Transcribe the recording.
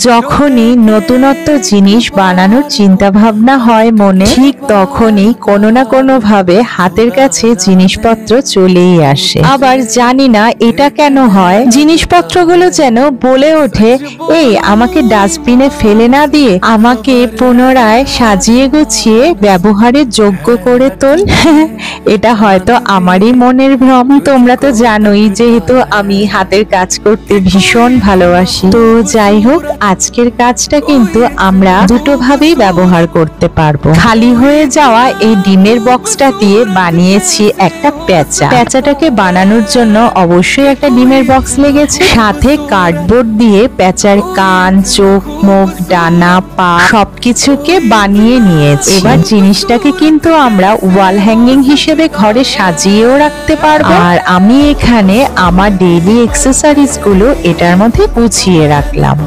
যখনই নতুনত্ব জিনিস বানানোর চিন্তা ভাবনা হয় মনে, ঠিক তখনই কোনো না কোনো ভাবে হাতের কাছে জিনিসপত্র চলেই আসে। আবার জানি না এটা কেন হয়, জিনিসপত্রগুলো যেন বলে ওঠে, এই আমাকে ডাস্টবিনে ফেলে না দিয়ে আমাকে পুনরায় সাজিয়ে গুছিয়ে ব্যবহারের যোগ্য করে তোল। এটা হয়তো আমারই মনের ভ্রম। তোমরা তো জানোই যেহেতু আমি হাতের কাজ করতে ভীষণ ভালোবাসি। তো যাই হোক, আজকের কাজটা কিন্তু আমরা দুটো ভাবেই ব্যবহার করতে পারবো। খালি হয়ে যাওয়া এই ডিমের বক্সটা দিয়ে বানিয়েছি একটা পেঁচা। পেঁচাটাকে বানানোর জন্য অবশ্যই একটা ডিমের বক্স লেগেছে, সাথে কার্ডবোর্ড দিয়ে পেঁচার কান, চোখ, মুখ, ডানা, পা সবকিছুকে বানিয়ে নিয়েছি। এবার জিনিসটাকে কিন্তু আমরা ওয়াল হ্যাঙ্গিং হিসেবে ঘরে সাজিয়েও রাখতে পারবো। আর আমি এখানে আমার ডেইলি এক্সেসরিজ গুলো এটার মধ্যে গুছিয়ে রাখলাম।